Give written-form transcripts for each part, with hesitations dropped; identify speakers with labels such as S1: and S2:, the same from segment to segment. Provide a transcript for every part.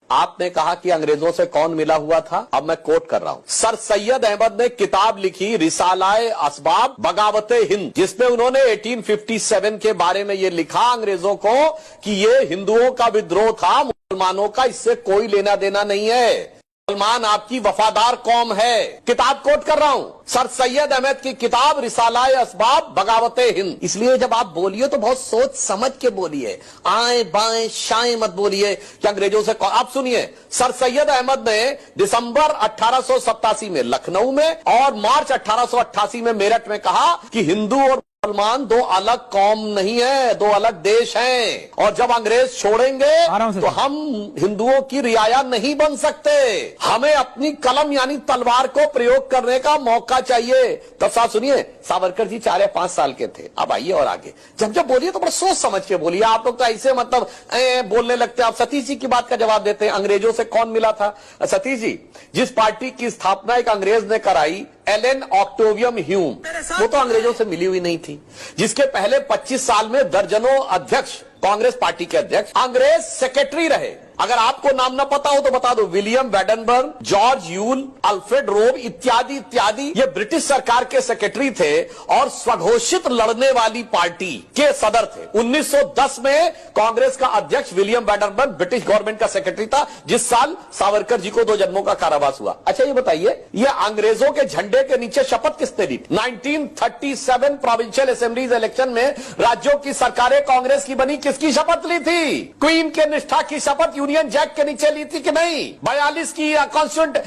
S1: आपने कहा कि अंग्रेजों से कौन मिला हुआ था। अब मैं कोट कर रहा हूं, सर सैयद अहमद ने किताब लिखी रिसालाए असबाब बगावते हिंद, जिसमें उन्होंने 1857 के बारे में यह लिखा अंग्रेजों को कि यह हिंदुओं का विद्रोह था, मुसलमानों का इससे कोई लेना देना नहीं है, मुसलमान आपकी वफादार कौम है। किताब कोट कर रहा हूं, सर सैयद अहमद की किताब रिसालाए असबाब बगावते हिंद। इसलिए जब आप बोलिए तो बहुत सोच समझ के बोलिए, आए बाएं शाएं मत बोलिए कि अंग्रेजों से। आप सुनिए, सर सैयद अहमद ने दिसंबर 1887 में लखनऊ में और मार्च 1888 में मेरठ में कहा कि हिंदू और मुसलमान दो अलग कौम नहीं है, दो अलग देश हैं, और जब अंग्रेज छोड़ेंगे तो हम हिंदुओं की रियाया नहीं बन सकते, हमें अपनी कलम यानी तलवार को प्रयोग करने का मौका चाहिए। तब साहब सुनिए, सावरकर जी 4 या 5 साल के थे। अब आइए और आगे, जब बोलिए तो बड़ा सोच समझ के बोलिए। आप लोग तो ऐसे मतलब बोलने लगते हैं। आप सतीश जी की बात का जवाब देते हैं, अंग्रेजों से कौन मिला था। सतीश जी, जिस पार्टी की स्थापना एक अंग्रेज ने कराई, एलन ऑक्टेवियम ह्यूम, वो तो अंग्रेजों से मिली हुई नहीं थी। जिसके पहले 25 साल में दर्जनों अध्यक्ष, कांग्रेस पार्टी के अध्यक्ष अंग्रेज सेक्रेटरी रहे। अगर आपको नाम ना पता हो तो बता दो, William Wedenberg, George Yule, Alfred रोब इत्यादि इत्यादि, ये ब्रिटिश सरकार के सेक्रेटरी थे और स्वघोषित लड़ने वाली पार्टी के सदर थे। 1910 में कांग्रेस का अध्यक्ष विलियम वेडनबर्ग ब्रिटिश गवर्नमेंट का सेक्रेटरी था, जिस साल सावरकर जी को 2 जन्मों का कारावास हुआ। अच्छा ये बताइए, ये अंग्रेजों के झंडे के नीचे शपथ किसने ली? 1937 प्रोविंशियल असेंबलीज इलेक्शन में राज्यों की सरकारें कांग्रेस की बनी, किसकी शपथ ली थी? क्वीन के निष्ठा की शपथ यूनियन जैक के नीचे ली थी कि नहीं? 42 की कॉन्स्टिट्यूंट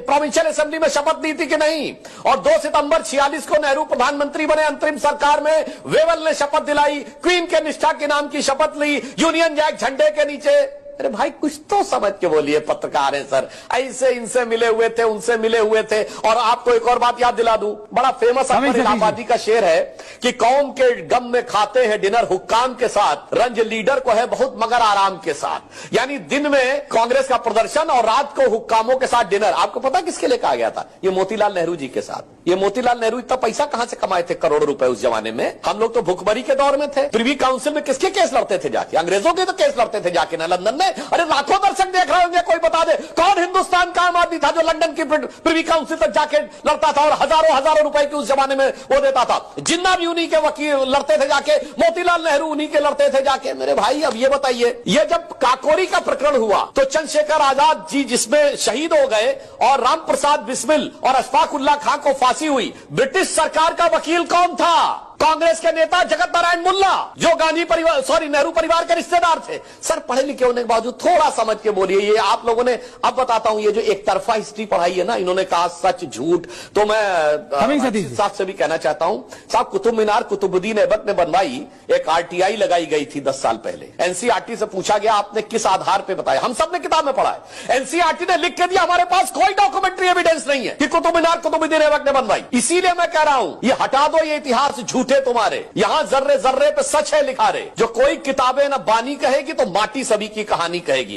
S1: प्रोविंशियल असेंबली में शपथ ली थी कि नहीं? और 2 सितंबर 46 को नेहरू प्रधानमंत्री बने, अंतरिम सरकार में वेवल ने शपथ दिलाई, क्वीन के निष्ठा के नाम की शपथ ली, यूनियन जैक झंडे के नीचे। अरे भाई कुछ तो समझ के बोलिए, पत्रकार है सर, ऐसे इनसे मिले हुए थे, उनसे मिले हुए थे। और आपको एक और बात याद दिला दूं, बड़ा फेमस अकबर इलाहाबादी का शेर है कि कौम के गम में खाते हैं डिनर हुक्काम के साथ, रंज लीडर को है बहुत मगर आराम के साथ। यानी दिन में कांग्रेस का प्रदर्शन और रात को हुक्कामों के साथ डिनर। आपको पता किसके लिए कहा गया था? ये मोतीलाल नेहरू जी के साथ। ये मोतीलाल नेहरू इतना पैसा कहां से कमाए थे, करोड़ों रुपए उस जमाने में। हम लोग तो भुखमरी के दौर में थे। प्रिवी काउंसिल में किसके केस लड़ते थे जाके? अंग्रेजों के तो केस लड़ते थे जाके ना लंदन में। अरे लाखों दर्शक देख रहे होंगे, कोई बता दे कौन हिंदुस्तान का आम आदमी था जो लंदन की प्रिवी काउंसिल तक जाके लड़ता था और हजारों रुपए की उस जमाने में वो देता था। जिन्ना भी उन्हीं के वकील लड़ते थे जाके, मोतीलाल नेहरू उन्हीं के लड़ते थे जाके। मेरे भाई अब ये बताइए, ये जब काकोरी का प्रकरण हुआ तो चंद्रशेखर आजाद जी जिसमें शहीद हो गए और राम प्रसाद बिस्मिल और अशफाक उल्लाह खां को फांसी हुई, ब्रिटिश सरकार का वकील कौन था? कांग्रेस के नेता जगत नारायण मुल्ला, जो गांधी परिवार नेहरू परिवार के रिश्तेदार थे। सर पढ़े लिखे होने के बावजूद थोड़ा समझ के बोलिए। ये आप लोगों ने, अब बताता हूं, ये जो एक तरफा हिस्ट्री पढ़ाई है ना, इन्होंने कहा सच झूठ, तो मैं साहब से भी कहना चाहता हूं, साहब कुतुब मीनार कुतुबुद्दीन ऐबक ने बनवाई, एक आरटीआई लगाई गई थी 10 साल पहले। एनसीईआरटी से पूछा गया आपने किस आधार पर बताया? हम सब ने किताब में पढ़ा है, एनसीईआरटी ने लिख के दिया हमारे पास कोई डॉक्यूमेंट्री एविडेंस नहीं है कि कुतुब मीनार कुतुबुद्दीन ऐबक ने बनवाई। इसीलिए मैं कह रहा हूं, ये हटा दो ये इतिहास झूठे तुम्हारे, यहां जर्रे जर्रे पे सच है लिखा रे। जो कोई किताबें ना बानी कहेगी तो माटी सभी की कहानी कहेगी।